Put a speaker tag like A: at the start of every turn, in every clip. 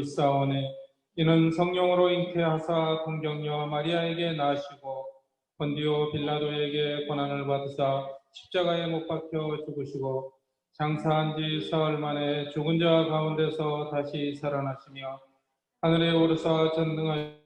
A: 묻사오니 이는 성령으로 잉태하사 동정녀 마리아에게 나시고 본디오 빌라도에게 고난을 받으사 십자가에 못 박혀 죽으시고 장사한 지 사흘 만에 죽은 자 가운데서 다시 살아나시며 하늘에 오르사 전능하여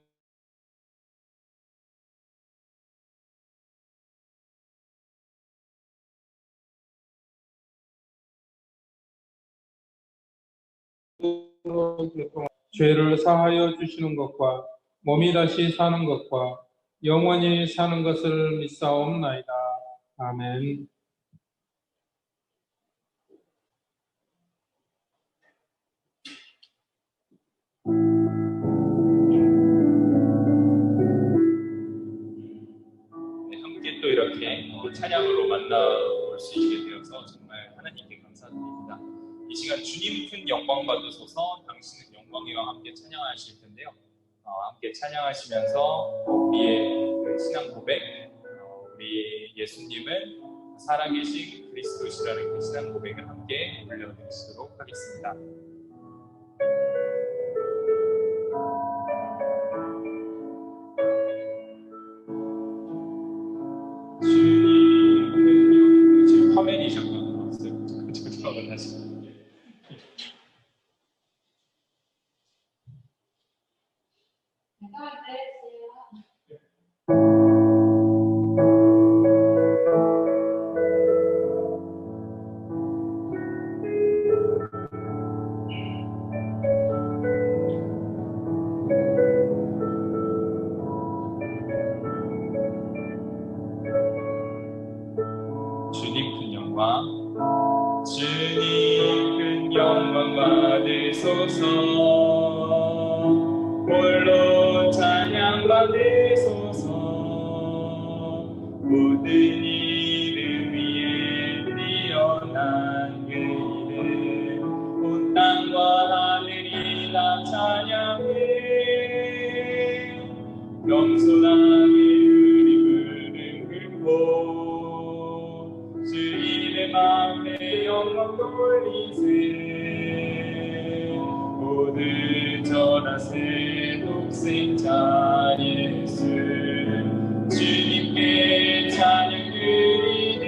A: 죄를 사하여 주시는 것과 몸이 다시 사는 것과 영원히 사는 것을 믿사옵나이다. 아멘.
B: 함께 또 이렇게 찬양으로 만나볼 수 있게 되어서 정말 하나님께 감사드립니다. 이 시간 주님 큰 영광 받으소서 당신은 영광이와 함께 찬양하실 텐데요. 함께 찬양하시면서 우리의 그 신앙 고백, 우리 예수님은 살아계신 그리스도시라는 그 신앙 고백을 함께 들려드리도록 하겠습니다. 주님 지금 화면이 잠깐 나왔어요. 잠깐만 다시. 주님 큰 영광, 주님 큰 영광 받으소서. 홀로 찬양 받으소서. 모든 이름 위에 뛰어난 그 이름, 온 땅과 하늘이 다 찬양해. 겸손하게 우리 부름 긁고 주님의 마음에 영광 돌리세. 모두 전하세 독생자 예수 주님께 찬양 드리니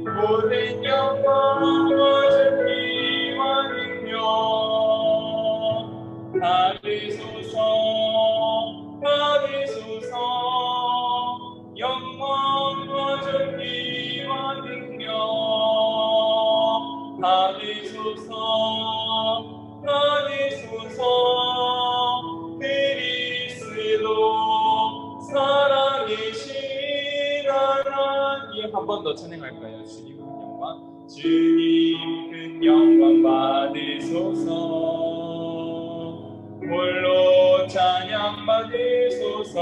B: 모든 영광과 존귀와 능력 받으소서. 받으소서. 영광과 존귀와 능력 받으소서. 받으소서. 그리스도 살아계신 하나님. 한 번 더 찬양할까요? 주님 큰 영광, 주님 큰 영광 받으소서. 홀로 찬양 받으소서.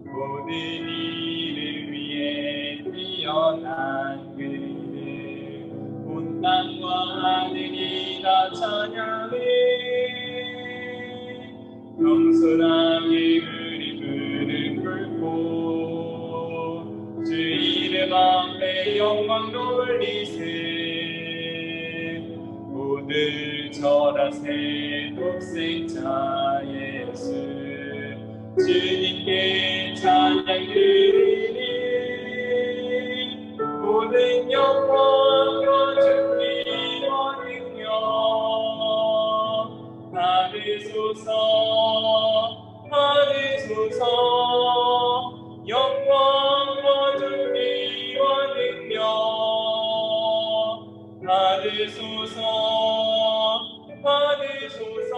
B: 모든 이름 위에 뛰어난 그 이름, 온 땅과 하늘이 다 찬양해. 겸손하게 우리 무릎 꿇고 주 이름 앞에 영광 돌리세. 모두 절하세 독생자 예수 주님께 찬양 드리니 모든 영광과 존귀와 능력 받으소서. 받으소서. 영광과 존귀와 능력 받으소서. 받으소서.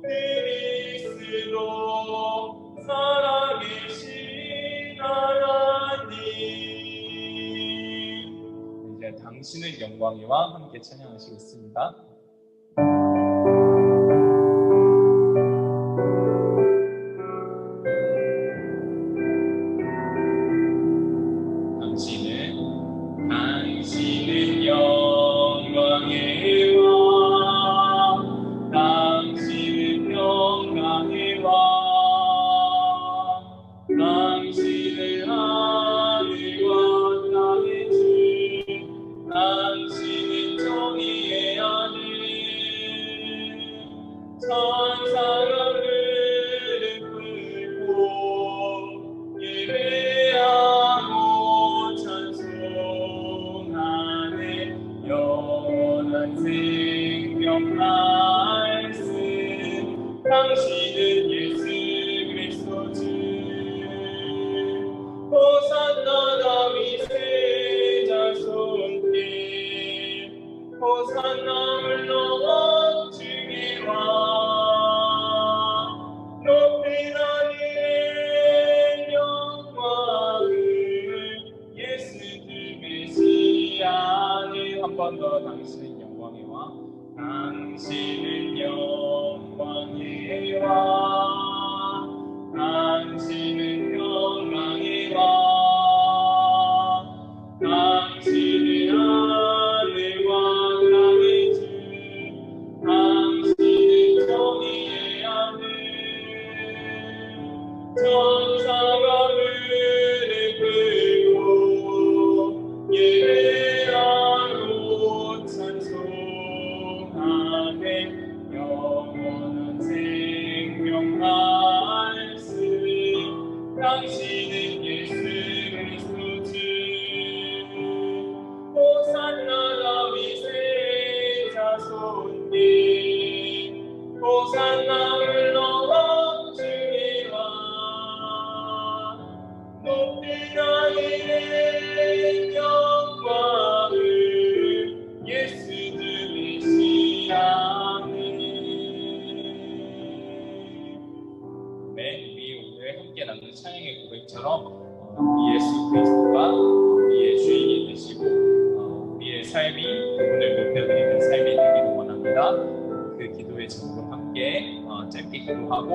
B: 그리스도 살아계신 하나님. 이제 당신의 영광이와 함께 찬양하시겠습니다. 당신은 영광의 왕, 당신은 영광의 왕, 당신은 하늘과 땅의 주, 당신은 정의의 하늘, 호산나를 넘어 주의 왕 높이 나는 영광을 예수 주 메시아는 한 번 더 당신은 영광의 왕 당신은 영광의 왕 당신은 영광의 왕 당신은 하늘과 땅의 주 당신은 정의의 하늘 천사가 무릎 꿇고 예배하고 찬송하네 영원한 생명 말씀 당신은 예수 그리스도 주 호산나 다윗의 자손님 호산나를 넘어 주의 왕 높이 나이는 영광을 예수 주 메시아는 네, 우리 오늘 함께 나눈 찬양의 고백처럼 우리 예수 그리스도가 우리의 주인이 되시고 우리의 삶이 오늘 높여드리는 삶이 되기를 원합니다. 그 기도의 제목을 함께 짧게 기도하고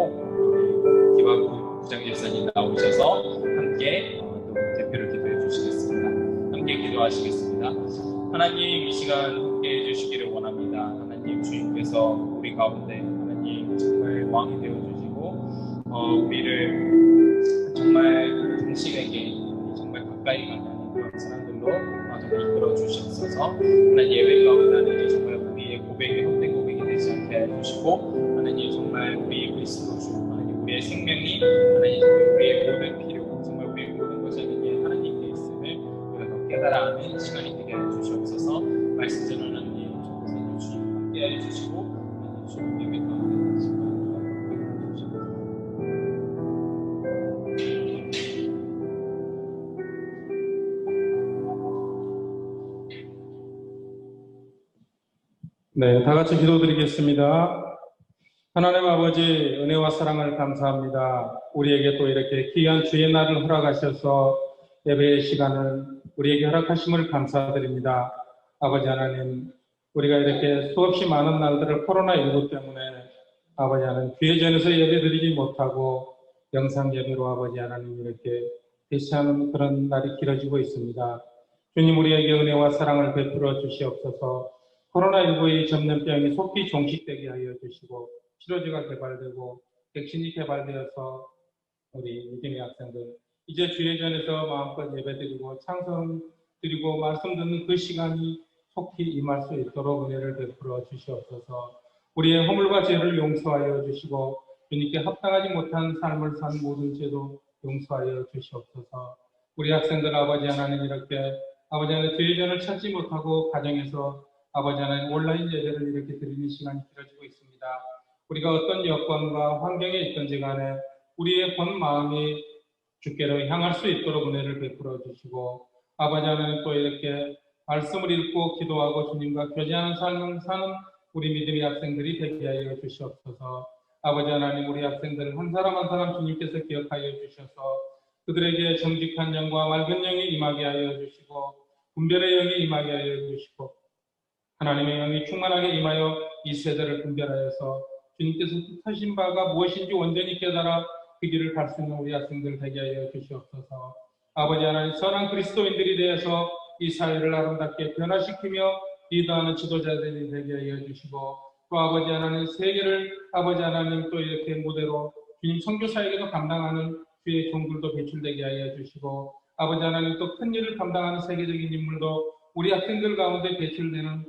B: 기바구 부장집사님 나오셔서 함께 또 대표를 기도해 주시겠습니다. 함께 기도하시겠습니다. 하나님 이 시간 함께 해주시기를 원합니다. 하나님 주님께서 우리 가운데 하나님 정말 왕이 되어주시고 우리를 정말 당신에게 정말 가까이 가는 그런 사람들로 정말 이끌어 주시옵소서. 하나님 예배 가운데 정말 우리의 고백이 헛된 고백이 되지 않게 해주시고 하나님 정말 우리 그리스도 주 하나님 우리의 생명이 하나님 정말 우리의 모든 필요고 정말 우리의 모든 것이 아닌 하나님께 있음을 우리가 더 깨달아 아는 시간이 되게 해주시옵소서. 말씀 전하는 하나님 주님 함께 해주시고 하나님 주님 예배 가운데 시간
A: 네, 다 같이 기도드리겠습니다. 하나님 아버지 은혜와 사랑을 감사합니다. 우리에게 또 이렇게 귀한 주의 날을 허락하셔서 예배의 시간을 우리에게 허락하심을 감사드립니다. 아버지 하나님, 우리가 이렇게 수없이 많은 날들을 코로나19 때문에 아버지 하나님 교회 전에서 예배드리지 못하고 영상 예배로 아버지 하나님 이렇게 대시하는 그런 날이 길어지고 있습니다. 주님 우리에게 은혜와 사랑을 베풀어 주시옵소서. 코로나19의 전염병이 속히 종식되게 하여 주시고 치료제가 개발되고 백신이 개발되어서 우리 믿음의 학생들 이제 주예전에서 마음껏 예배드리고 찬송드리고 말씀 듣는 그 시간이 속히 임할 수 있도록 은혜를 베풀어 주시옵소서. 우리의 허물과 죄를 용서하여 주시고 주님께 합당하지 못한 삶을 산 모든 죄도 용서하여 주시옵소서. 우리 학생들 아버지 하나님 이렇게 아버지 하나님 주예전을 찾지 못하고 가정에서 아버지 하나님 온라인 예배를 이렇게 드리는 시간이 길어지고 있습니다. 우리가 어떤 여건과 환경에 있든지 간에 우리의 본 마음이 주께로 향할 수 있도록 은혜를 베풀어 주시고 아버지 하나님 또 이렇게 말씀을 읽고 기도하고 주님과 교제하는 삶을 사는 우리 믿음의 학생들이 되게 하여 주시옵소서. 아버지 하나님 우리 학생들 한 사람 한 사람 주님께서 기억하여 주셔서 그들에게 정직한 영과 맑은 영이 임하게 하여 주시고 분별의 영이 임하게 하여 주시고 하나님의 영이 충만하게 임하여 이 세대를 분별하여서 주님께서 뜻하신 바가 무엇인지 온전히 깨달아 그 길을 갈 수 있는 우리 학생들 되게 하여 주시옵소서. 아버지 하나님 선한 그리스도인들이 되어서 이 사회를 아름답게 변화시키며 리더하는 지도자들이 되게 하여 주시고 또 아버지 하나님 세계를 아버지 하나님 또 이렇게 무대로 주님 선교사에게도 감당하는 주의 종들도 배출되게 하여 주시고 아버지 하나님 또 큰 일을 감당하는 세계적인 인물도 우리 학생들 가운데 배출되는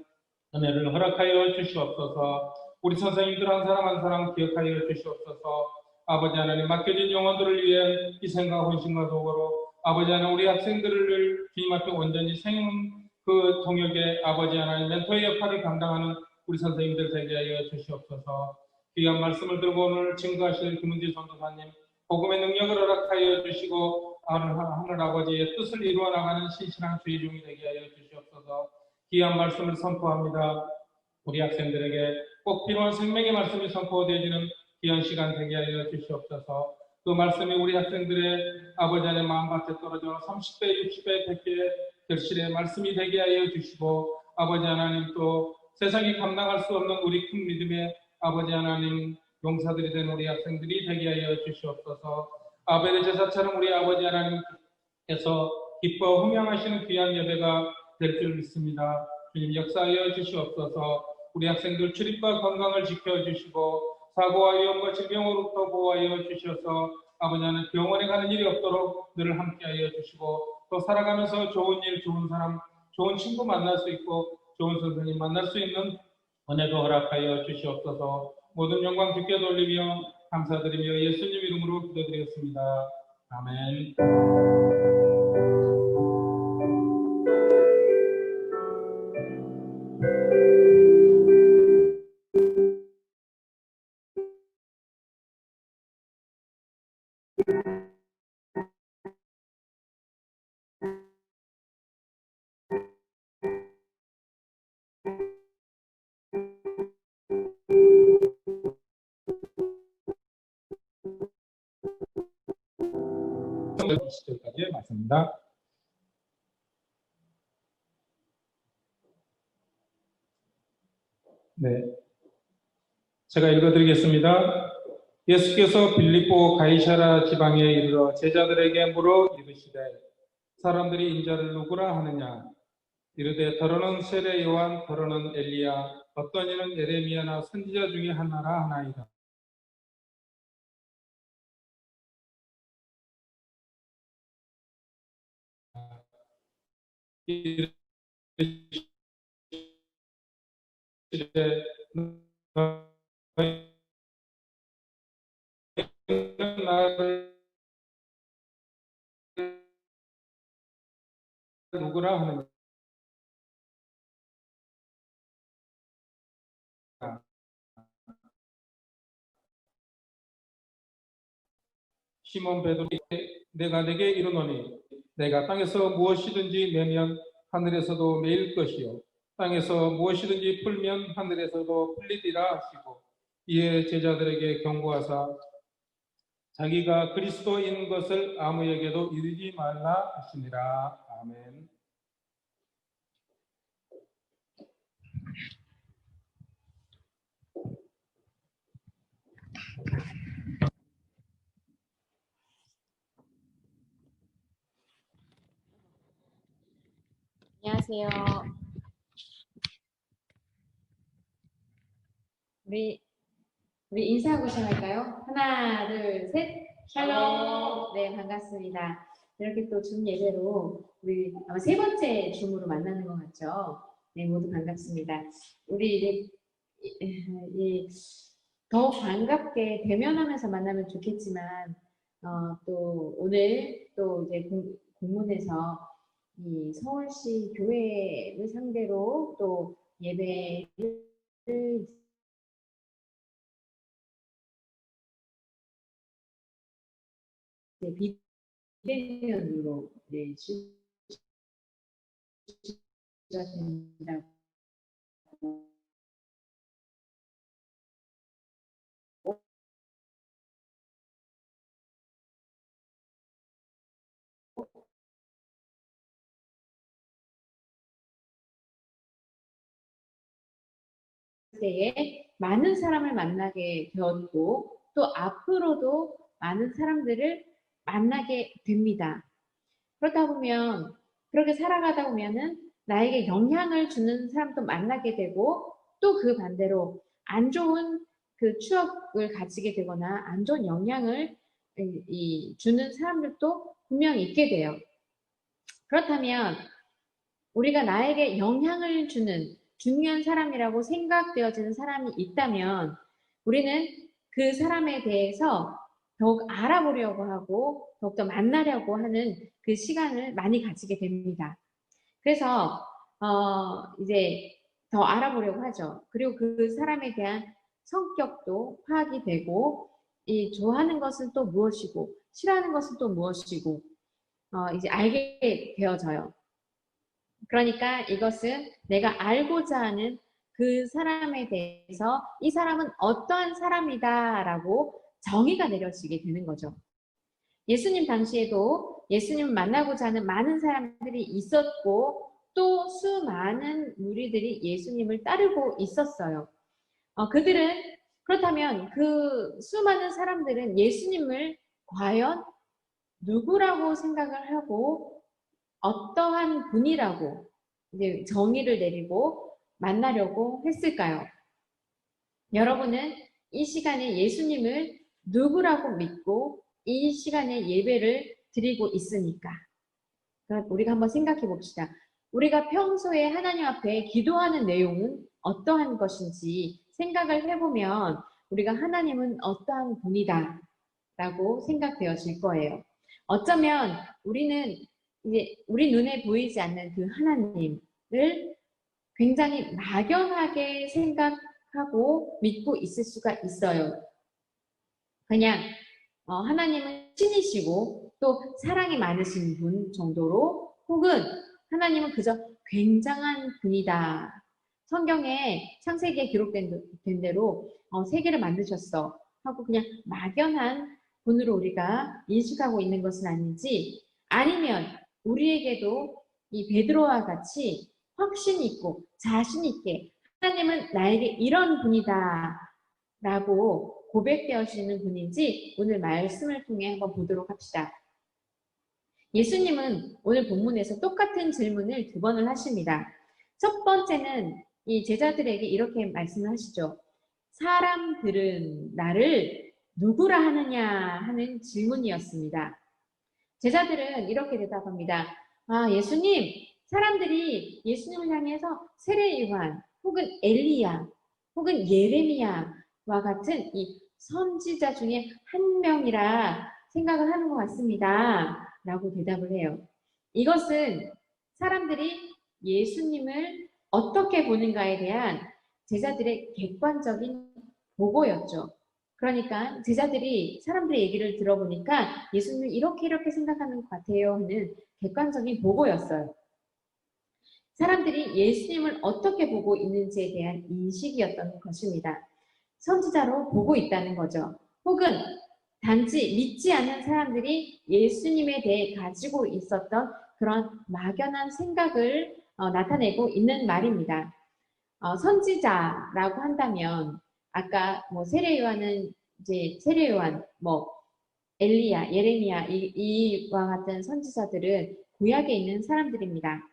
A: 은혜를 허락하여 주시옵소서. 우리 선생님들 한 사람 한 사람 기억하여 주시옵소서. 아버지 하나님 맡겨진 영혼들을 위해 희생과 헌신과 도구로 아버지 하나님 우리 학생들을 주님 앞에 온전히 세운 그 동역에 아버지 하나님 멘토의 역할을 감당하는 우리 선생님들 되게 하여 주시옵소서. 귀한 말씀을 들고 오늘 증거하실 김은지 전도사님 복음의 능력을 허락하여 주시고 하늘 아버지의 뜻을 이루어 나가는 신실한 주의 종이 되게 하여 주시옵소서. 귀한 말씀을 선포합니다. 우리 학생들에게 꼭 필요한 생명의 말씀이 선포되어지는 귀한 시간 되게 하여 주시옵소서. 그 말씀이 우리 학생들의 아버지 하나님 마음밭에 떨어져 30배, 60배, 100배 결실의 말씀이 되게 하여 주시고, 아버지 하나님 또 세상이 감당할 수 없는 우리 큰 믿음의 아버지 하나님 용사들이 된 우리 학생들이 되게 하여 주시옵소서. 아벨의 제사처럼 우리 아버지 하나님께서 기뻐 흥양하시는 귀한 예배가 될 줄 믿습니다. 주님 역사하여 주시옵소서. 우리 학생들 출입과 건강을 지켜주시고 사고와 위험과 질병으로부터 보호하여 주셔서 아버지 하나님 병원에 가는 일이 없도록 늘 함께하여 주시고, 또 살아가면서 좋은 일, 좋은 사람, 좋은 친구 만날 수 있고 좋은 선생님 만날 수 있는 은혜도 허락하여 주시옵소서. 모든 영광 주께 돌리며 감사드리며 예수님 이름으로 기도드리겠습니다. 아멘. 시절까지 맞습니다. 네, 제가 읽어드리겠습니다. 예수께서 빌립보 가이사랴 지방에 이르러 제자들에게 물어 이르시되 사람들이 인자를 누구라 하느냐? 이르되 더러는 세례 요한, 더러는 엘리야, 어떤 이는 예레미야나 선지자 중에 하나라 하나이다. 이르시되 너희는 나를 누구라 하느냐? 시몬 베드로에게 내가 내게 이르노니 내가 땅에서 무엇이든지 내면 하늘에서도 매일 것이요 땅에서 무엇이든지 풀면 하늘에서도 풀리리라 하시고, 이에 제자들에게 경고하사 자기가 그리스도인 것을 아무에게도 이르지 말라 하시니라. 아멘.
C: 안녕하세요. 우리 인사하고 시작할까요? 하나, 둘, 셋. 샬롬. 네, 반갑습니다. 이렇게 또 줌 예배로 우리 아마 세 번째 줌으로 만나는 것 같죠? 네, 모두 반갑습니다. 우리 더 반갑게 대면하면서 만나면 좋겠지만, 또 오늘 또 이제 공문에서 이 서울시 교회를 상대로 또 예배를 비대면으로 실시가 된다고 때에 많은 사람을 만나게 되었고, 또 앞으로도 많은 사람들을 만나게 됩니다. 그러다 보면, 그렇게 살아가다 보면은 나에게 영향을 주는 사람도 만나게 되고, 또 그 반대로 안 좋은 그 추억을 가지게 되거나 안 좋은 영향을 주는 사람들도 분명히 있게 돼요. 그렇다면 우리가 나에게 영향을 주는 중요한 사람이라고 생각되어지는 사람이 있다면 우리는 그 사람에 대해서 더욱 알아보려고 하고 더욱더 만나려고 하는 그 시간을 많이 가지게 됩니다. 그래서 이제 더 알아보려고 하죠. 그리고 그 사람에 대한 성격도 파악이 되고, 이 좋아하는 것은 또 무엇이고 싫어하는 것은 또 무엇이고 이제 알게 되어져요. 그러니까 이것은 내가 알고자 하는 그 사람에 대해서 이 사람은 어떠한 사람이다라고 정의가 내려지게 되는 거죠. 예수님 당시에도 예수님을 만나고자 하는 많은 사람들이 있었고 또 수많은 무리들이 예수님을 따르고 있었어요. 그들은 그렇다면 그 수많은 사람들은 예수님을 과연 누구라고 생각을 하고 어떠한 분이라고 이제 정의를 내리고 만나려고 했을까요? 여러분은 이 시간에 예수님을 누구라고 믿고 이 시간에 예배를 드리고 있으니까 우리가 한번 생각해 봅시다. 우리가 평소에 하나님 앞에 기도하는 내용은 어떠한 것인지 생각을 해보면 우리가 하나님은 어떠한 분이다 라고 생각되어질 거예요. 어쩌면 우리는 이제 우리 눈에 보이지 않는 그 하나님을 굉장히 막연하게 생각하고 믿고 있을 수가 있어요. 그냥 하나님은 신이시고 또 사랑이 많으신 분 정도로 혹은 하나님은 그저 굉장한 분이다. 성경에 창세기에 기록된 대로 세계를 만드셨어 하고 그냥 막연한 분으로 우리가 인식하고 있는 것은 아닌지 아니면 우리에게도 이 베드로와 같이 확신 있고 자신 있게 하나님은 나에게 이런 분이다 라고 고백되어지는 분인지 오늘 말씀을 통해 한번 보도록 합시다. 예수님은 오늘 본문에서 똑같은 질문을 2번을 하십니다. 첫 번째는 이 제자들에게 이렇게 말씀을 하시죠. 사람들은 나를 누구라 하느냐 하는 질문이었습니다. 제자들은 이렇게 대답합니다. 예수님, 사람들이 예수님을 향해서 세례요한 혹은 엘리야 혹은 예레미야와 같은 이 선지자 중에 한 명이라 생각을 하는 것 같습니다. 라고 대답을 해요. 이것은 사람들이 예수님을 어떻게 보는가에 대한 제자들의 객관적인 보고였죠. 그러니까 제자들이 사람들의 얘기를 들어보니까 예수님을 이렇게 생각하는 것 같아요 하는 객관적인 보고였어요. 사람들이 예수님을 어떻게 보고 있는지에 대한 인식이었던 것입니다. 선지자로 보고 있다는 거죠. 혹은 단지 믿지 않는 사람들이 예수님에 대해 가지고 있었던 그런 막연한 생각을 나타내고 있는 말입니다. 선지자라고 한다면 아까 뭐 세례요한은 이제 세례요한, 뭐 엘리야, 예레미야 이와 같은 선지자들은 구약에 있는 사람들입니다.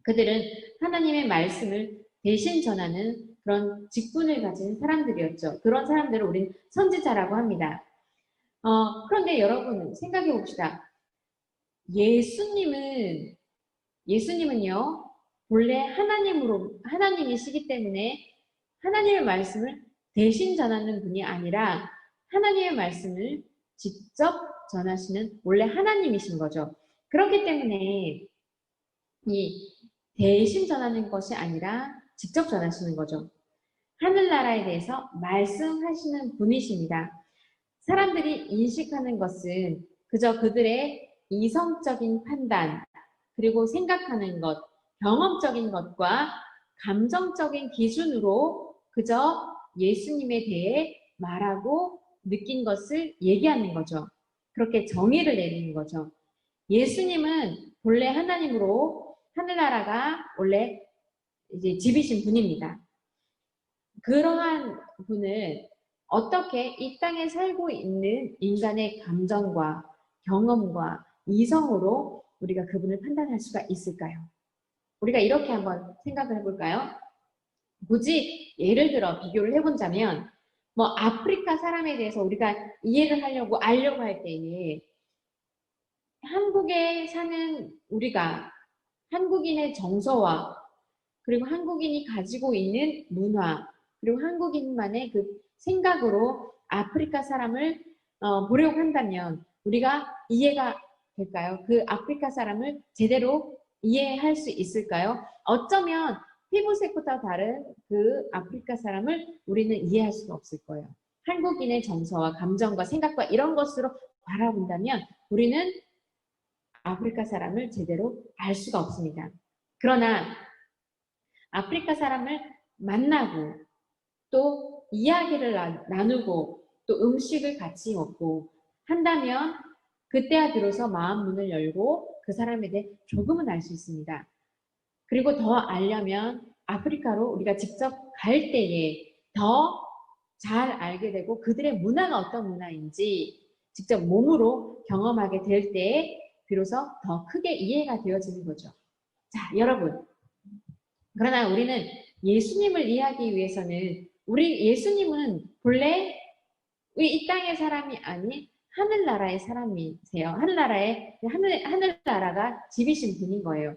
C: 그들은 하나님의 말씀을 대신 전하는 그런 직분을 가진 사람들이었죠. 그런 사람들을 우리는 선지자라고 합니다. 그런데 여러분 생각해 봅시다. 예수님은요, 본래 하나님이시기 때문에 하나님의 말씀을 대신 전하는 분이 아니라 하나님의 말씀을 직접 전하시는 원래 하나님이신 거죠. 그렇기 때문에 이 대신 전하는 것이 아니라 직접 전하시는 거죠. 하늘나라에 대해서 말씀하시는 분이십니다. 사람들이 인식하는 것은 그저 그들의 이성적인 판단, 그리고 생각하는 것, 경험적인 것과 감정적인 기준으로 그저 예수님에 대해 말하고 느낀 것을 얘기하는 거죠. 그렇게 정의를 내리는 거죠. 예수님은 본래 하나님으로 하늘나라가 원래 이제 집이신 분입니다. 그러한 분을 어떻게 이 땅에 살고 있는 인간의 감정과 경험과 이성으로 우리가 그분을 판단할 수가 있을까요? 우리가 이렇게 한번 생각을 해볼까요? 굳이 예를 들어 비교를 해본다면 뭐 아프리카 사람에 대해서 우리가 이해를 하려고 알려고 할 때에 한국에 사는 우리가 한국인의 정서와 그리고 한국인이 가지고 있는 문화 그리고 한국인만의 그 생각으로 아프리카 사람을 보려고 한다면 우리가 이해가 될까요? 그 아프리카 사람을 제대로 이해할 수 있을까요? 어쩌면 피부색부터 다른 그 아프리카 사람을 우리는 이해할 수가 없을 거예요. 한국인의 정서와 감정과 생각과 이런 것으로 바라본다면 우리는 아프리카 사람을 제대로 알 수가 없습니다. 그러나 아프리카 사람을 만나고 또 이야기를 나누고 또 음식을 같이 먹고 한다면 그때야 비로소 마음 문을 열고 그 사람에 대해 조금은 알 수 있습니다. 그리고 더 알려면 아프리카로 우리가 직접 갈 때에 더 잘 알게 되고 그들의 문화가 어떤 문화인지 직접 몸으로 경험하게 될 때에 비로소 더 크게 이해가 되어지는 거죠. 자, 여러분. 그러나 우리는 예수님을 이해하기 위해서는 우리 예수님은 본래 이 땅의 사람이 아닌 하늘나라의 사람이세요. 하늘나라가 집이신 분인 거예요.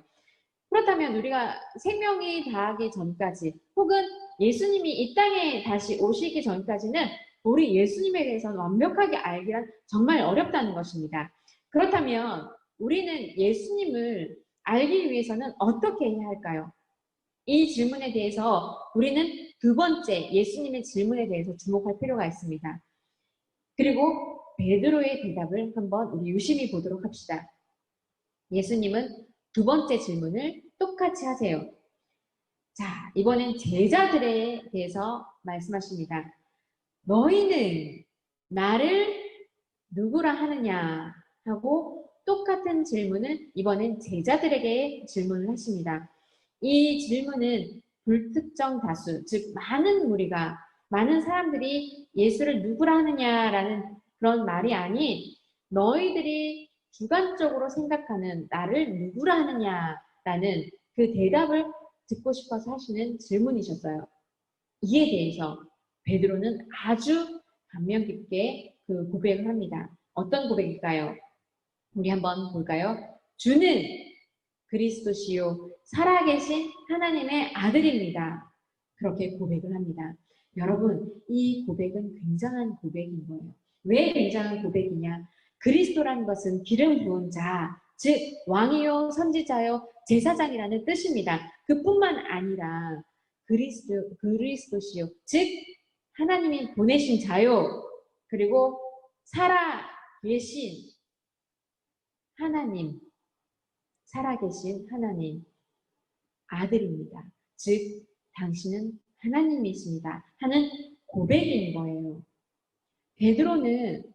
C: 그렇다면 우리가 생명이 다하기 전까지 혹은 예수님이 이 땅에 다시 오시기 전까지는 우리 예수님에 대해서는 완벽하게 알기란 정말 어렵다는 것입니다. 그렇다면 우리는 예수님을 알기 위해서는 어떻게 해야 할까요? 이 질문에 대해서 우리는 두 번째 예수님의 질문에 대해서 주목할 필요가 있습니다. 그리고 베드로의 대답을 한번 우리 유심히 보도록 합시다. 예수님은 두 번째 질문을 똑같이 하세요. 자, 이번엔 제자들에 대해서 말씀하십니다. 너희는 나를 누구라 하느냐 하고 똑같은 질문을 이번엔 제자들에게 질문을 하십니다. 이 질문은 불특정 다수, 즉 많은 사람들이 예수를 누구라 하느냐라는 그런 말이 아닌 너희들이 주관적으로 생각하는 나를 누구라 하느냐라는 그 대답을 듣고 싶어서 하시는 질문이셨어요. 이에 대해서 베드로는 아주 감명 깊게 그 고백을 합니다. 어떤 고백일까요? 우리 한번 볼까요? 주는 그리스도시요 살아계신 하나님의 아들입니다. 그렇게 고백을 합니다. 여러분, 이 고백은 굉장한 고백인 거예요. 왜 굉장한 고백이냐? 그리스도라는 것은 기름 부은 자, 즉 왕이요 선지자요 제사장이라는 뜻입니다. 그뿐만 아니라 그리스도시요, 즉 하나님이 보내신 자요, 그리고 살아계신 하나님, 살아계신 하나님 아들입니다. 즉 당신은 하나님이십니다 하는 고백인 거예요. 베드로는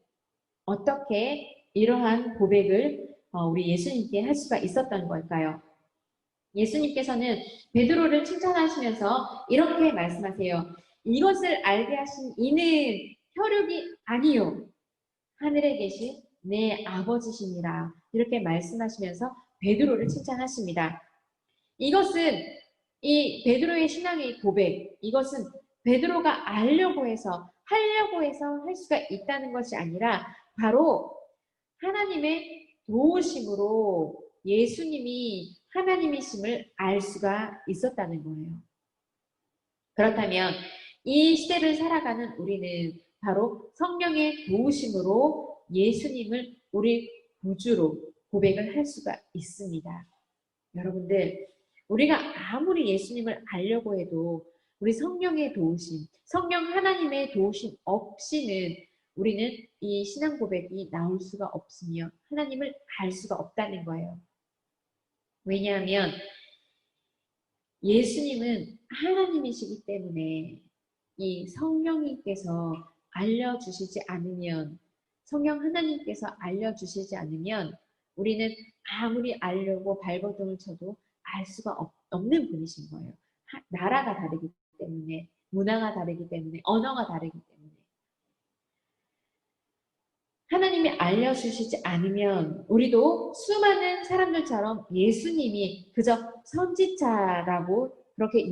C: 어떻게 이러한 고백을 우리 예수님께 할 수가 있었던 걸까요? 예수님께서는 베드로를 칭찬하시면서 이렇게 말씀하세요. 이것을 알게 하신 이는 혈육이 아니요 하늘에 계신 내 아버지시니라. 이렇게 말씀하시면서 베드로를 칭찬하십니다. 이것은 이 베드로의 신앙의 고백, 이것은 베드로가 하려고 해서 할 수가 있다는 것이 아니라 바로 하나님의 도우심으로 예수님이 하나님이심을 알 수가 있었다는 거예요. 그렇다면 이 시대를 살아가는 우리는 바로 성령의 도우심으로 예수님을 우리 구주로 고백을 할 수가 있습니다. 여러분들, 우리가 아무리 예수님을 알려고 해도 우리 성령의 도우심, 성령 하나님의 도우심 없이는 우리는 이 신앙 고백이 나올 수가 없으며 하나님을 알 수가 없다는 거예요. 왜냐하면 예수님은 하나님이시기 때문에 이 성령님께서 알려주시지 않으면, 성령 하나님께서 알려주시지 않으면 우리는 아무리 알려고 발버둥을 쳐도 알 수가 없는 분이신 거예요. 나라가 다르기 때문에, 문화가 다르기 때문에, 언어가 다르기 때문에. 하나님이 알려주시지 않으면 우리도 수많은 사람들처럼 예수님이 그저 선지자라고 그렇게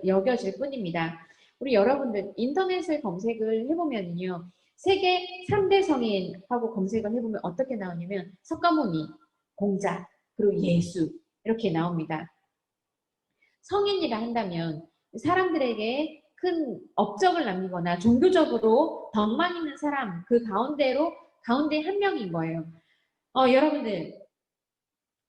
C: 여겨질 뿐입니다. 우리 여러분들 인터넷을 검색을 해보면요. 세계 3대 성인하고 검색을 해보면 어떻게 나오냐면 석가모니, 공자, 그리고 예수 이렇게 나옵니다. 성인이라 한다면 사람들에게 큰 업적을 남기거나 종교적으로 덕망 있는 사람 그 가운데 한 명인 거예요. 여러분들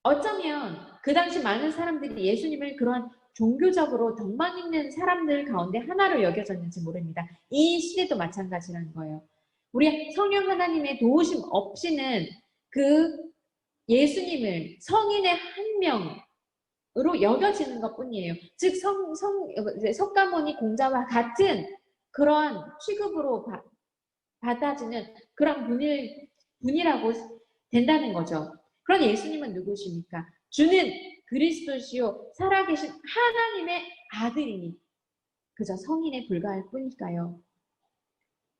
C: 어쩌면 그 당시 많은 사람들이 예수님을 그러한 종교적으로 덕망 있는 사람들 가운데 하나로 여겨졌는지 모릅니다. 이 시대도 마찬가지라는 거예요. 우리 성령 하나님의 도우심 없이는 그 예수님을 성인의 한 명 여겨지는 것 뿐이에요. 즉, 석가모니 공자와 같은 그런 취급으로 받아지는 그런 분이라고 된다는 거죠. 그런 예수님은 누구십니까? 주는 그리스도시요 살아계신 하나님의 아들이니 그저 성인에 불과할 뿐일까요?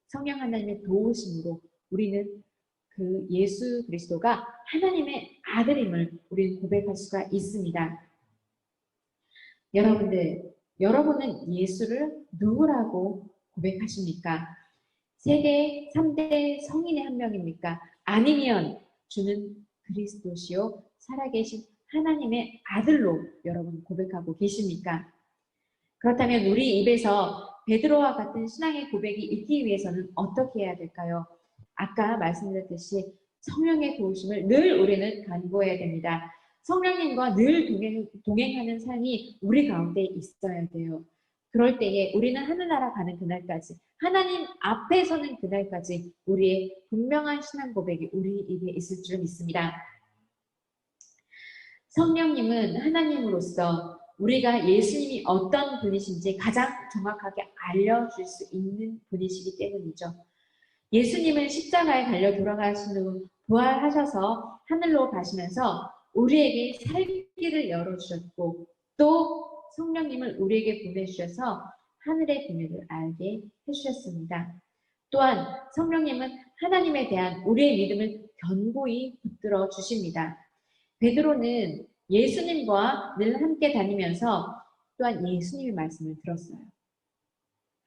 C: 성령 하나님의 도우심으로 우리는 그 예수 그리스도가 하나님의 아들임을 우리는 고백할 수가 있습니다. 여러분은 예수를 누구라고 고백하십니까? 세계 3대 성인의 한 명입니까? 아니면 주는 그리스도시요 살아계신 하나님의 아들로 여러분 고백하고 계십니까? 그렇다면 우리 입에서 베드로와 같은 신앙의 고백이 있기 위해서는 어떻게 해야 될까요? 아까 말씀드렸듯이 성령의 도우심을 늘 우리는 간구해야 됩니다. 성령님과 늘 동행하는 삶이 우리 가운데 있어야 돼요. 그럴 때에 우리는 하늘나라 가는 그날까지, 하나님 앞에 서는 그날까지 우리의 분명한 신앙 고백이 우리 입에 있을 줄 믿습니다. 성령님은 하나님으로서 우리가 예수님이 어떤 분이신지 가장 정확하게 알려줄 수 있는 분이시기 때문이죠. 예수님은 십자가에 달려 돌아가신 후 부활하셔서 하늘로 가시면서 우리에게 살 길을 열어주셨고 또 성령님을 우리에게 보내주셔서 하늘의 비밀을 알게 해주셨습니다. 또한 성령님은 하나님에 대한 우리의 믿음을 견고히 붙들어 주십니다. 베드로는 예수님과 늘 함께 다니면서 또한 예수님의 말씀을 들었어요.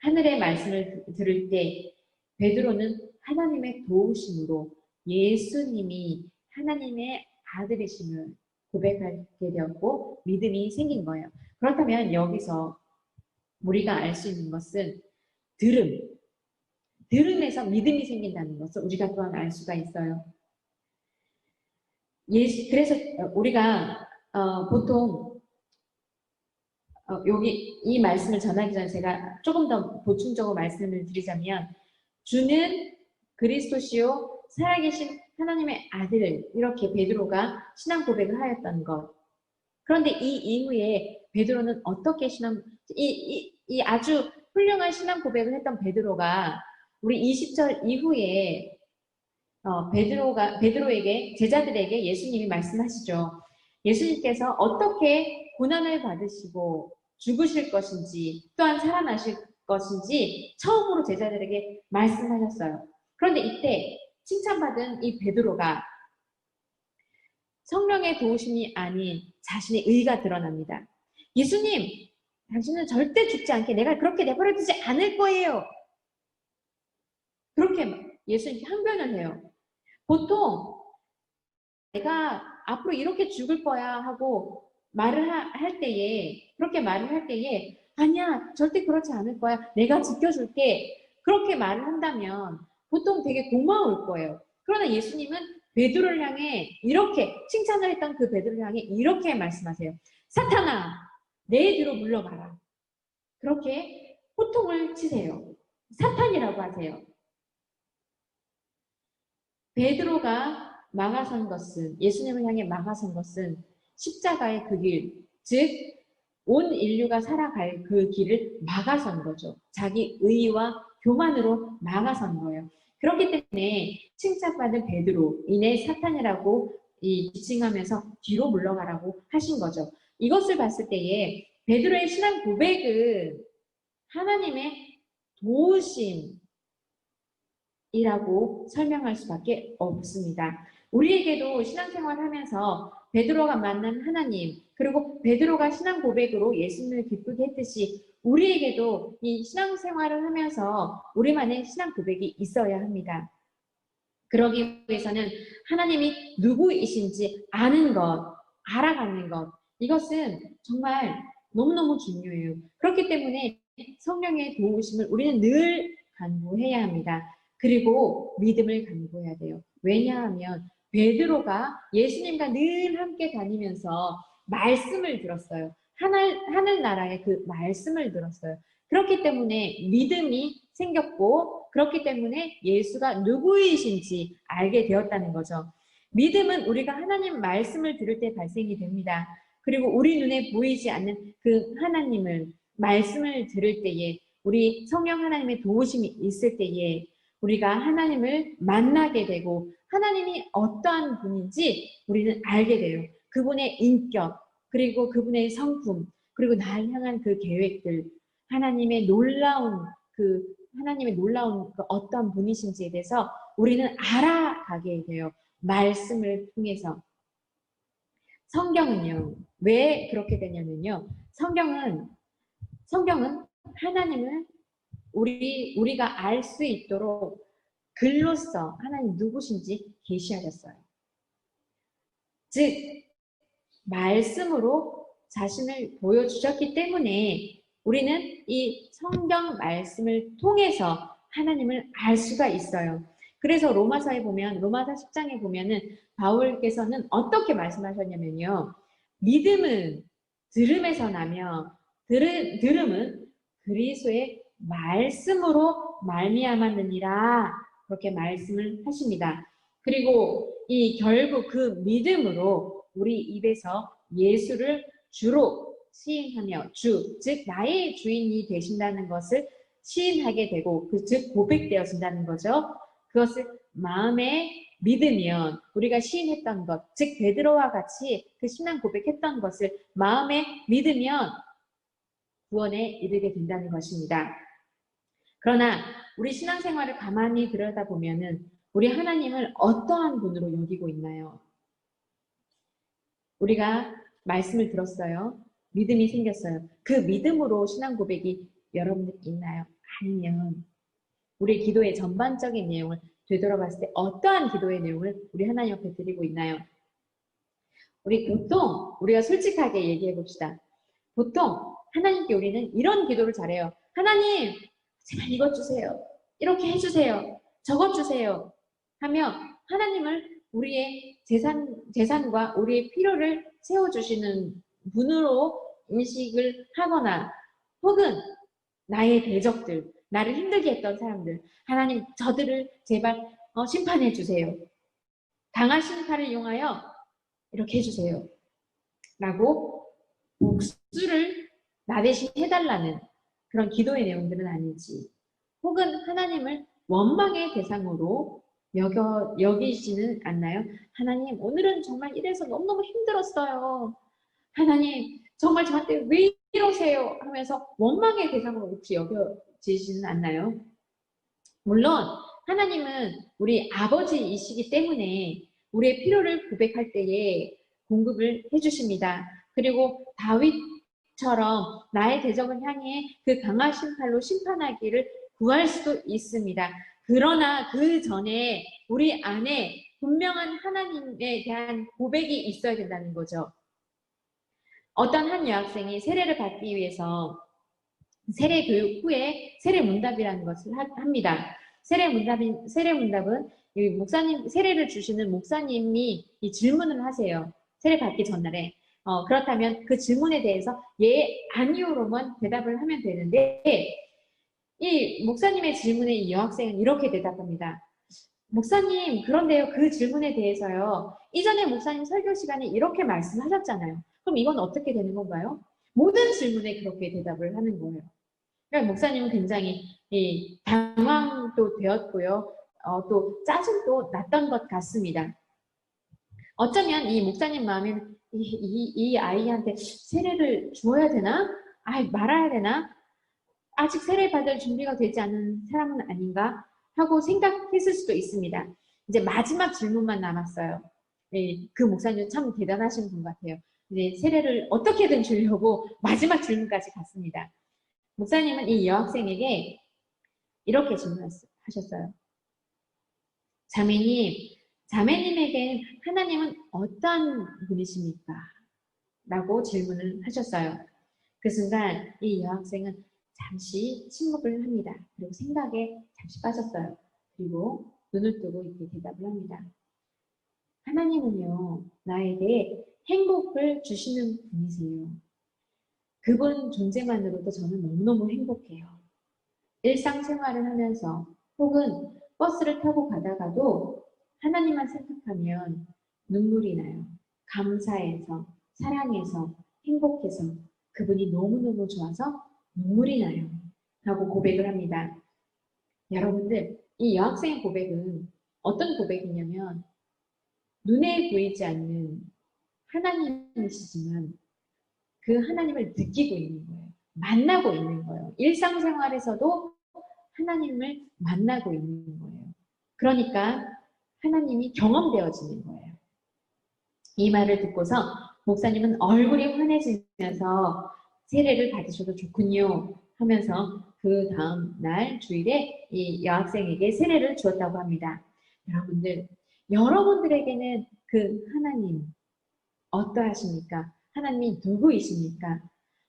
C: 하늘의 말씀을 들을 때 베드로는 하나님의 도우심으로 예수님이 하나님의 아들이심을 고백하게 되었고 믿음이 생긴 거예요. 그렇다면 여기서 우리가 알 수 있는 것은 들음에서 믿음이 생긴다는 것을 우리가 또한 알 수가 있어요. 그래서 우리가 보통 여기 이 말씀을 전하기 전에 제가 조금 더 보충적으로 말씀을 드리자면 주는 그리스도시요 살아계신 하나님의 아들 이렇게 베드로가 신앙 고백을 하였던 것. 그런데 이 이후에 베드로는 어떻게 이 아주 훌륭한 신앙 고백을 했던 베드로가 우리 20절 이후에 베드로에게 제자들에게 예수님이 말씀하시죠. 예수님께서 어떻게 고난을 받으시고 죽으실 것인지 또한 살아나실 것인지 처음으로 제자들에게 말씀하셨어요. 그런데 이때 칭찬받은 이 베드로가 성령의 도우심이 아닌 자신의 의가 드러납니다. 예수님, 당신은 절대 죽지 않게 내가 그렇게 내버려 두지 않을 거예요. 그렇게 예수님이 항변을 해요. 보통 내가 앞으로 이렇게 죽을 거야 하고 말을 할 때에 그렇게 말을 할 때에 아니야 절대 그렇지 않을 거야 내가 지켜줄게 그렇게 말을 한다면 보통 되게 고마울 거예요. 그러나 예수님은 베드로를 향해 이렇게 칭찬을 했던 그 베드로를 향해 이렇게 말씀하세요. 사탄아 내 뒤로 물러가라. 그렇게 호통을 치세요. 사탄이라고 하세요. 베드로가 막아선 것은 예수님을 향해 막아선 것은 십자가의 그 길, 즉 온 인류가 살아갈 그 길을 막아선 거죠. 자기 의와 교만으로 막아선 거예요. 그렇기 때문에 칭찬받은 베드로 이내 사탄이라고 지칭하면서 뒤로 물러가라고 하신 거죠. 이것을 봤을 때에 베드로의 신앙 고백은 하나님의 도우심이라고 설명할 수밖에 없습니다. 우리에게도 신앙생활을 하면서 베드로가 만난 하나님 그리고 베드로가 신앙 고백으로 예수님을 기쁘게 했듯이 우리에게도 이 신앙생활을 하면서 우리만의 신앙 고백이 있어야 합니다. 그러기 위해서는 하나님이 누구이신지 아는 것, 알아가는 것 이것은 정말 너무너무 중요해요. 그렇기 때문에 성령의 도우심을 우리는 늘 간구해야 합니다. 그리고 믿음을 간구해야 돼요. 왜냐하면 베드로가 예수님과 늘 함께 다니면서 말씀을 들었어요. 하늘나라의 그 말씀을 들었어요. 그렇기 때문에 믿음이 생겼고 그렇기 때문에 예수가 누구이신지 알게 되었다는 거죠. 믿음은 우리가 하나님 말씀을 들을 때 발생이 됩니다. 그리고 우리 눈에 보이지 않는 그 하나님을, 말씀을 들을 때에, 우리 성령 하나님의 도우심이 있을 때에 우리가 하나님을 만나게 되고 하나님이 어떠한 분인지 우리는 알게 돼요. 그분의 인격, 그리고 그분의 성품, 그리고 나를 향한 그 계획들, 하나님의 놀라운 그 어떤 분이신지에 대해서 우리는 알아가게 돼요. 말씀을 통해서. 성경은요, 왜 그렇게 되냐면요. 성경은 하나님을 우리가 알 수 있도록 글로써 하나님 누구신지 계시하셨어요. 즉, 말씀으로 자신을 보여주셨기 때문에 우리는 이 성경 말씀을 통해서 하나님을 알 수가 있어요. 그래서 로마서에 보면, 로마서 10장에 보면은 바울께서는 어떻게 말씀하셨냐면요. 믿음은 들음에서 나며 들음은 그리스도의 말씀으로 말미암았느니라, 그렇게 말씀을 하십니다. 그리고 결국 그 믿음으로 우리 입에서 예수를 주로 시인하며, 즉 나의 주인이 되신다는 것을 시인하게 되고, 즉 고백되어진다는 거죠. 그것을 마음에 믿으면, 우리가 시인했던 것, 즉 베드로와 같이 그 신앙 고백했던 것을 마음에 믿으면 구원에 이르게 된다는 것입니다. 그러나 우리 신앙생활을 가만히 들여다보면은 우리 하나님을 어떠한 분으로 여기고 있나요? 우리가 말씀을 들었어요. 믿음이 생겼어요. 그 믿음으로 신앙 고백이 여러분들 있나요? 아니면 우리 기도의 전반적인 내용을 되돌아봤을 때 어떠한 기도의 내용을 우리 하나님 앞에 드리고 있나요? 우리가 솔직하게 얘기해 봅시다. 보통 하나님께 우리는 이런 기도를 잘해요. 하나님, 제발 이것 주세요. 이렇게 해주세요. 저것 주세요. 하며 하나님을 우리의 재산과 우리의 필요를 채워주시는 분으로 인식을 하거나, 혹은 나의 대적들, 나를 힘들게 했던 사람들, 하나님 저들을 제발 심판해 주세요. 강하신 팔을 이용하여 이렇게 해주세요. 라고 복수를 나 대신 해달라는 그런 기도의 내용들은 아니지. 혹은 하나님을 원망의 대상으로 여기지는 않나요? 하나님, 오늘은 정말 이래서 너무너무 힘들었어요. 하나님, 정말 저한테 왜 이러세요? 하면서 원망의 대상으로 혹시 여겨지지는 않나요? 물론 하나님은 우리 아버지이시기 때문에 우리의 필요를 고백할 때에 공급을 해주십니다. 그리고 다윗처럼 나의 대적을 향해 그 강하신 팔로 심판하기를 구할 수도 있습니다. 그러나 그 전에 우리 안에 분명한 하나님에 대한 고백이 있어야 된다는 거죠. 어떤 한 여학생이 세례를 받기 위해서 세례 교육 후에 세례 문답이라는 것을 합니다. 세례 문답은 이 세례를 주시는 목사님이 이 질문을 하세요. 세례 받기 전날에. 그렇다면 그 질문에 대해서 예, 아니요로만 대답을 하면 되는데, 이 목사님의 질문에 이 여학생은 이렇게 대답합니다. 목사님, 그런데요, 그 질문에 대해서요, 이전에 목사님 설교 시간에 이렇게 말씀하셨잖아요. 그럼 이건 어떻게 되는 건가요? 모든 질문에 그렇게 대답을 하는 거예요. 그러니까 목사님은 굉장히 당황도 되었고요. 또 짜증도 났던 것 같습니다. 어쩌면 이 목사님 마음에는 이 아이한테 세례를 주어야 되나? 말아야 되나? 아직 세례 받을 준비가 되지 않은 사람은 아닌가? 하고 생각했을 수도 있습니다. 이제 마지막 질문만 남았어요. 그 목사님은 참 대단하신 분 같아요. 이제 세례를 어떻게든 주려고 마지막 질문까지 갔습니다. 목사님은 이 여학생에게 이렇게 질문하셨어요. 자매님에겐 하나님은 어떤 분이십니까? 라고 질문을 하셨어요. 그 순간 이 여학생은 잠시 침묵을 합니다. 그리고 생각에 잠시 빠졌어요. 그리고 눈을 뜨고 이렇게 대답을 합니다. 하나님은요, 나에게 행복을 주시는 분이세요. 그분 존재만으로도 저는 너무너무 행복해요. 일상생활을 하면서 혹은 버스를 타고 가다가도 하나님만 생각하면 눈물이 나요. 감사해서 사랑해서 행복해서 그분이 너무너무 좋아서 눈물이 나요. 하고 고백을 합니다. 여러분들, 이 여학생의 고백은 어떤 고백이냐면 눈에 보이지 않는 하나님이시지만 그 하나님을 느끼고 있는 거예요. 만나고 있는 거예요. 일상생활에서도 하나님을 만나고 있는 거예요. 그러니까 하나님이 경험되어지는 거예요. 이 말을 듣고서 목사님은 얼굴이 환해지면서 세례를 받으셔도 좋군요 하면서 그 다음 날 주일에 이 여학생에게 세례를 주었다고 합니다. 여러분들, 여러분들에게는 그 하나님 어떠하십니까? 하나님이 누구이십니까?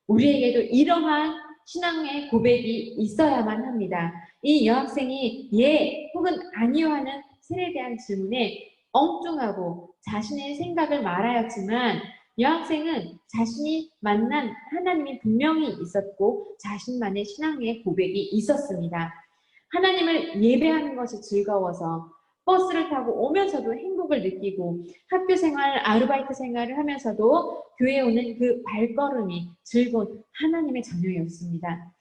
C: 우리에게도 이러한 신앙의 고백이 있어야만 합니다. 이 여학생이 예 혹은 아니요 하는 세례에 대한 질문에 엉뚱하고 자신의 생각을 말하였지만 여학생은 자신이 만난 하나님이 분명히 있었고 자신만의 신앙의 고백이 있었습니다. 하나님을 예배하는 것이 즐거워서 버스를 타고 오면서도 행복을 느끼고 학교 생활, 아르바이트 생활을 하면서도 교회에 오는 그 발걸음이 즐거운 하나님의 자녀였습니다.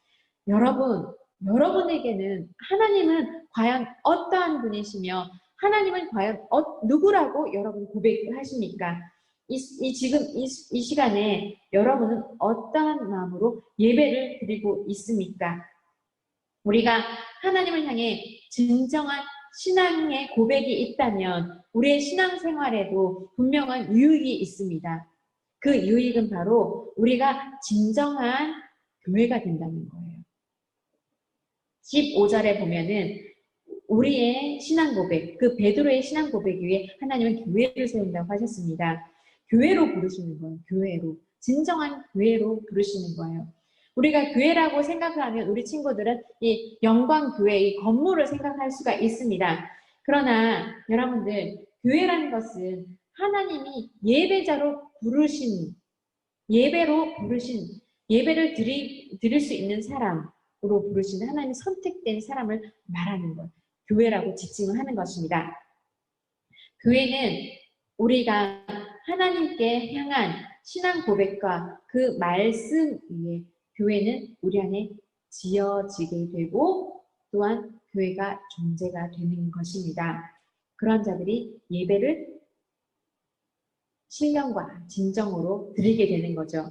C: 여러분에게는 하나님은 과연 어떠한 분이시며 하나님은 과연 누구라고 여러분 고백하십니까? 지금 이 시간에 여러분은 어떠한 마음으로 예배를 드리고 있습니까? 우리가 하나님을 향해 진정한 신앙의 고백이 있다면 우리의 신앙생활에도 분명한 유익이 있습니다. 그 유익은 바로 우리가 진정한 교회가 된다는 거예요. 15절에 보면은 우리의 신앙 고백, 그 베드로의 신앙 고백 위에 하나님은 교회를 세운다고 하셨습니다. 교회로 부르시는 거예요. 교회로. 진정한 교회로 부르시는 거예요. 우리가 교회라고 생각하면 우리 친구들은 이 영광교회, 이 건물을 생각할 수가 있습니다. 그러나 여러분들, 교회라는 것은 하나님이 예배자로 부르신, 예배를 드릴 수 있는 사람으로 부르신 하나님이 선택된 사람을 말하는 것, 교회라고 지칭을 하는 것입니다. 교회는 우리가 하나님께 향한 신앙 고백과 그 말씀 위에 교회는 우리 안에 지어지게 되고 또한 교회가 존재가 되는 것입니다. 그런 자들이 예배를 신령과 진정으로 드리게 되는 거죠.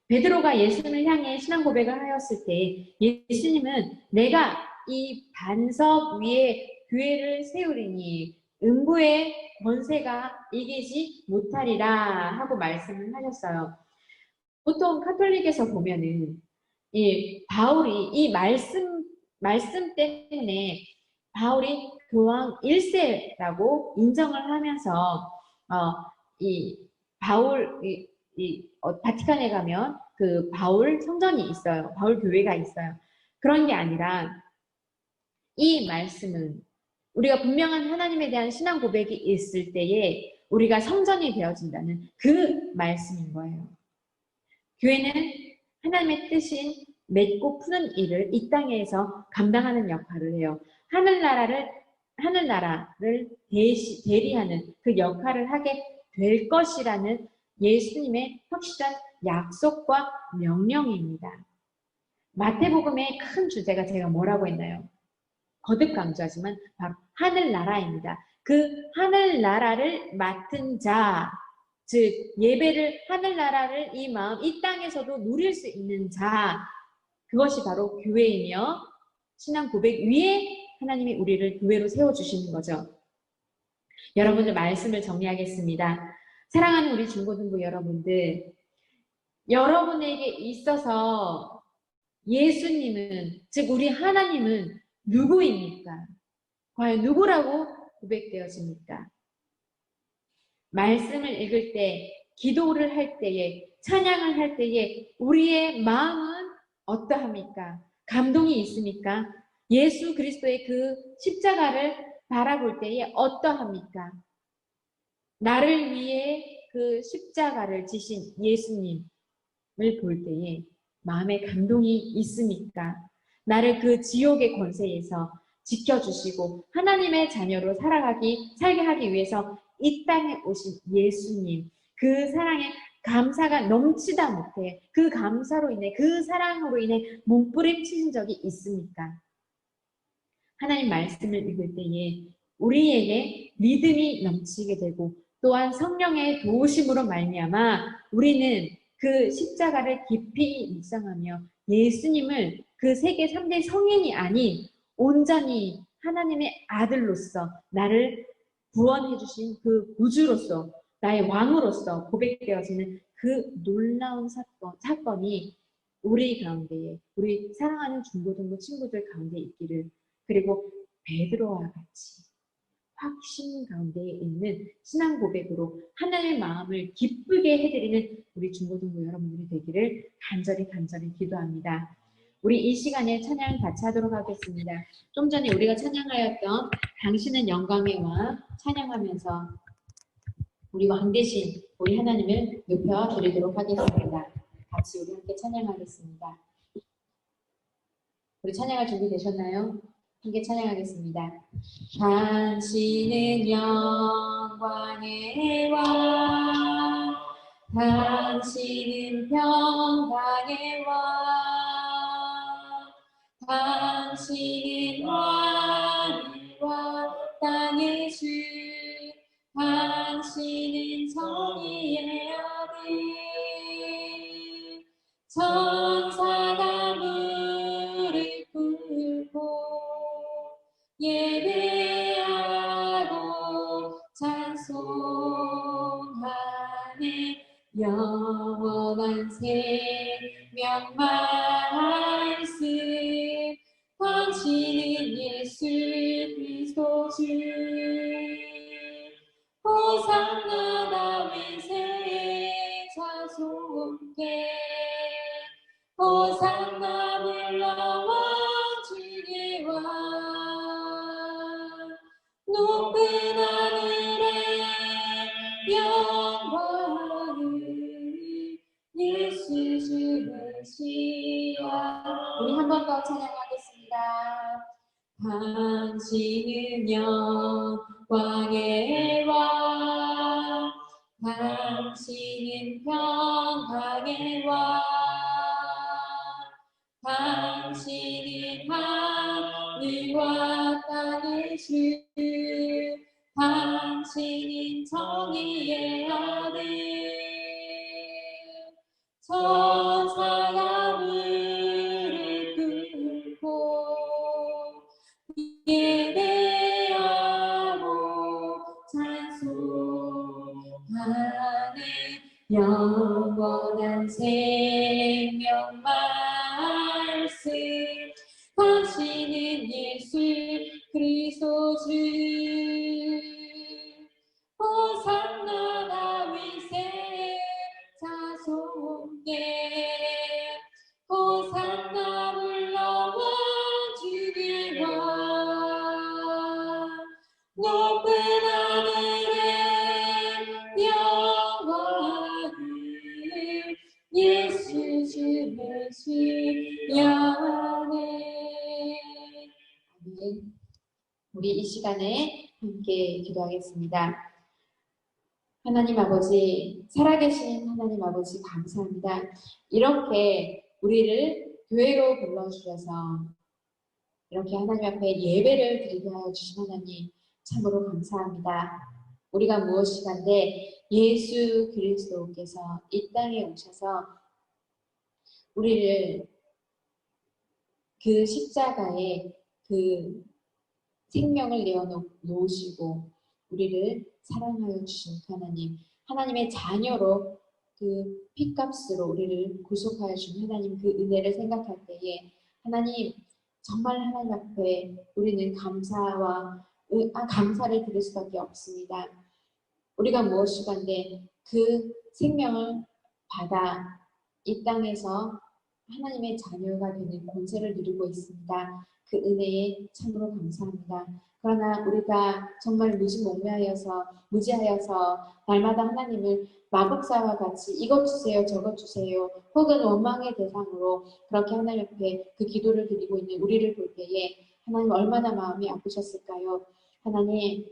C: 베드로가 예수님을 향해 신앙 고백을 하였을 때 예수님은 내가 이 반석 위에 교회를 세우리니 음부의 권세가 이기지 못하리라 하고 말씀을 하셨어요. 보통 카톨릭에서 보면은 바울이 이 말씀 때문에 바울이 교황 1세라고 인정을 하면서 바티칸에 가면 그 바울 성전이 있어요. 바울 교회가 있어요. 그런 게 아니라 이 말씀은 우리가 분명한 하나님에 대한 신앙 고백이 있을 때에 우리가 성전이 되어진다는 그 말씀인 거예요. 교회는 하나님의 뜻인 맺고 푸는 일을 이 땅에서 감당하는 역할을 해요. 하늘나라를 대리하는 그 역할을 하게 될 것이라는 예수님의 확실한 약속과 명령입니다. 마태복음의 큰 주제가 제가 뭐라고 했나요? 거듭 강조하지만 바로 하늘나라입니다. 그 하늘나라를 맡은 자, 즉 예배를 하늘나라를 이 땅에서도 누릴 수 있는 자, 그것이 바로 교회이며 신앙 고백 위에 하나님이 우리를 교회로 세워주시는 거죠. 여러분들 말씀을 정리하겠습니다. 사랑하는 우리 중고등부 여러분들, 여러분에게 있어서 예수님은, 즉 우리 하나님은 누구입니까? 과연 누구라고 고백되어집니까? 말씀을 읽을 때, 기도를 할 때에, 찬양을 할 때에 우리의 마음은 어떠합니까? 감동이 있습니까? 예수 그리스도의 그 십자가를 바라볼 때에 어떠합니까? 나를 위해 그 십자가를 지신 예수님을 볼 때에 마음에 감동이 있습니까? 나를 그 지옥의 권세에서 지켜주시고 하나님의 자녀로 살게 하기 위해서 이 땅에 오신 예수님, 그 사랑의 감사가 넘치다 못해 그 감사로 인해 그 사랑으로 인해 몸부림치신 적이 있습니까? 하나님 말씀을 읽을 때에 우리에게 믿음이 넘치게 되고 또한 성령의 도우심으로 말미암아 우리는 그 십자가를 깊이 묵상하며 예수님을 그 세계 3대 성인이 아닌 온전히 하나님의 아들로서 나를 구원해 주신 그 구주로서 나의 왕으로서 고백되어지는 그 놀라운 사건이 우리 가운데에 우리 사랑하는 중고등부 친구들 가운데 있기를 그리고 베드로와 같이 확신 가운데 있는 신앙 고백으로 하나님의 마음을 기쁘게 해드리는 우리 중고등부 여러분들이 되기를 간절히 기도합니다. 우리 이 시간에 찬양 같이 하도록 하겠습니다. 좀 전에 우리가 찬양하였던 당신은 영광의 왕 찬양하면서 우리 왕 대신 우리 하나님을 높여드리도록 하겠습니다. 같이 우리 함께 찬양하겠습니다. 우리 찬양할 준비 되셨나요? 함께 찬양하겠습니다. 당신은 영광의 왕, 당신은 평강의 왕, 당신은 하늘과 땅의 주, 당신은 정의의 아들, 천사가 무릎 꿇고 예배하고 찬송하네 영원한 생명 말씀 당신은 예수 그리스도 주 호산나 다윗의 자손께 호산나 불러와 주의 왕 높은 하늘의 영광을 예수 주 메시아 우리 한 번 더 찬양하겠습니다. 당신은 영광의 왕 당신은 평강의 왕 당신은 하늘과 땅의 주 당신은 정의의 아들 천사가 무릎 꿇고 예배하고 찬송하네 영원한 생명 말씀 당신은 예수 그리스도 주 호산나 다윗의 자손께 호산나 불러와 주의 왕 높은 하늘의 영광을 예수 주 메시아네. 아멘. 우리 이 시간에 함께 기도하겠습니다. 하나님 아버지, 살아계신 하나님 아버지 감사합니다. 이렇게 우리를 교회로 불러주셔서 이렇게 하나님 앞에 예배를 드리게 하여 주신 하나님 참으로 감사합니다. 우리가 무엇이간데 예수 그리스도께서 이 땅에 오셔서 우리를 그 십자가에 그 생명을 내어놓으시고 우리를 사랑하여 주신 하나님, 하나님의 자녀로 그 핏값으로 우리를 구속하여 주신 하나님 그 은혜를 생각할 때에 하나님 정말 하나님 앞에 우리는 감사를 드릴 수밖에 없습니다. 우리가 무엇이간데 그 생명을 받아 이 땅에서 하나님의 자녀가 되는 권세를 누리고 있습니다. 그 은혜에 참으로 감사합니다. 그러나 우리가 정말 무지하여서 날마다 하나님을 마법사와 같이 이것 주세요 저것 주세요 혹은 원망의 대상으로 그렇게 하나님 앞에 그 기도를 드리고 있는 우리를 볼 때에 하나님 얼마나 마음이 아프셨을까요? 하나님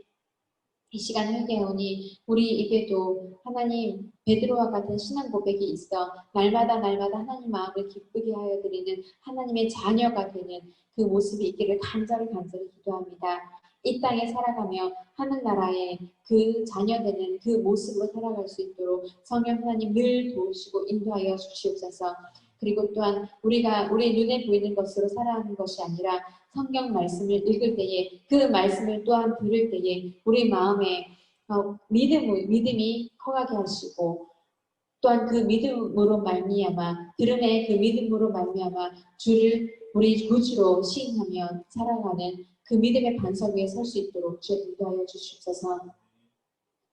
C: 이 시간 회개하오니 우리 입에도 하나님 베드로와 같은 신앙 고백이 있어 날마다 하나님 마음을 기쁘게 하여 드리는 하나님의 자녀가 되는 그 모습이 있기를 간절히 기도합니다. 이 땅에 살아가며 하늘나라의 그 자녀 되는 그 모습으로 살아갈 수 있도록 성령 하나님 늘 도우시고 인도하여 주시옵소서. 그리고 또한 우리가 우리 눈에 보이는 것으로 살아가는 것이 아니라 성경 말씀을 읽을 때에 그 말씀을 또한 들을 때에 우리 마음에 믿음이 커가게 하시고 또한 그 믿음으로 말미암아 들음의 그 믿음으로 말미암아 주를 우리 구주로 시인하며 살아가는 그 믿음의 반석 위에 설 수 있도록 주 인도하여 주시옵소서.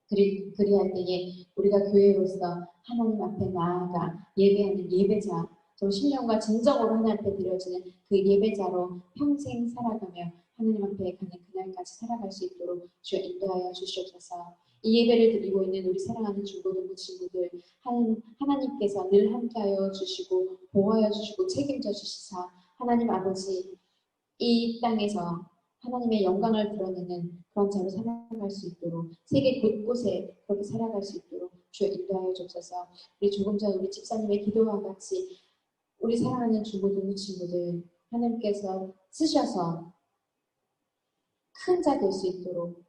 C: 그리할 때에 우리가 교회로서 하나님 앞에 나아가 예배하는 예배자, 좀 신령과 진정으로 하나님 앞에 드려지는 그 예배자로 평생 살아가며 하나님 앞에 가는 그날까지 살아갈 수 있도록 주 인도하여 주시옵소서. 이 예배를 드리고 있는 우리 사랑하는 중고등부 친구들 하나님께서 늘 함께하여 주시고 보호하여 주시고 책임져 주시사 하나님 아버지 이 땅에서 하나님의 영광을 드러내는 그런 자로 살아갈 수 있도록 세계 곳곳에 그렇게 살아갈 수 있도록 주여 인도하여 주옵소서. 우리 조금 전 우리 집사님의 기도와 같이 우리 사랑하는 중고등부 친구들 하나님께서 쓰셔서 큰 자 될 수 있도록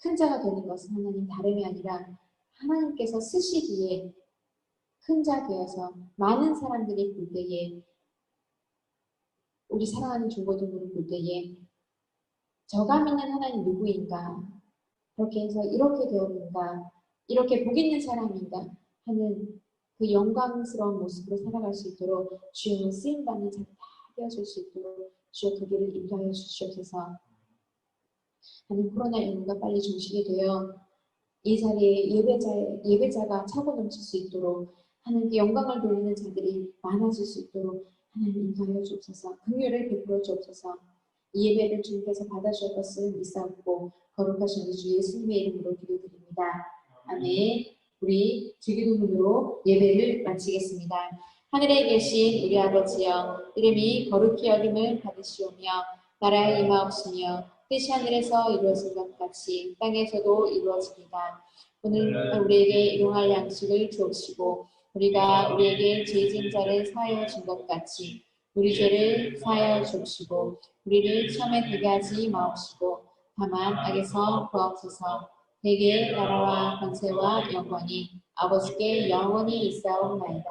C: 큰 자가 되는 것은 하나님 다름이 아니라 하나님께서 쓰시기에 큰 자 되어서 많은 사람들이 볼 때에 우리 사랑하는 중고등부를 볼 때에 저가 믿는 하나님 누구인가? 그렇게 해서 이렇게 되었는가? 이렇게 복 있는 사람인가? 하는 그 영광스러운 모습으로 살아갈 수 있도록 주여 쓰임받는 자가 다 되어줄 수 있도록 주여 그 길을 인도하여 주시옵소서. 하나님 코로나19가 빨리 종식이 되어 이 자리에 예배자가 차고 넘칠 수 있도록 하나님께 영광을 돌리는 자들이 많아질 수 있도록 하나님 인도하여 주옵소서. 긍휼을 베풀어 주옵소서. 이 예배를 주님께서 받아주실 것을 믿사옵고 거룩하신 우리 주 예수님의 이름으로 기도드립니다. 아멘. 우리 주기도문으로 예배를 마치겠습니다. 하늘에 계신 우리 아버지여 이름이 거룩히 여김을 받으시오며 나라의 임하옵시며 뜻이 하늘에서 이루어진 것 같이 땅에서도 이루어집니다. 오늘 우리에게 일용할 양식을 주옵시고 우리가 우리에게 죄 지은 자를 사하여 준 것 같이 우리 죄를 사하여 주옵시고 우리를 시험에 들게 하지 마옵시고 다만 악에서 구하옵소서. 대개 나라와 권세와 영광이 아버지께 영원히 있사옵나이다.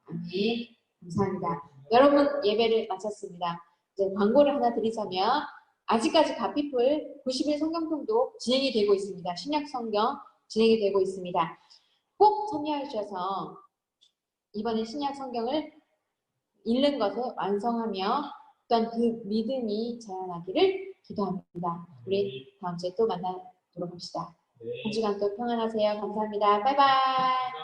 C: 아멘. 감사합니다. 여러분 예배를 마쳤습니다. 이제 광고를 하나 드리자면 아직까지 가피풀 90일 성경통도 진행이 되고 있습니다. 신약 성경 진행이 되고 있습니다. 꼭 참여해 주셔서 이번에 신약 성경을 읽는 것을 완성하며 또한 그 믿음이 자라나기를 기도합니다. 우리 다음 주에 또 만나도록 합시다. 한 주간 또 평안하세요. 감사합니다. 바이바이.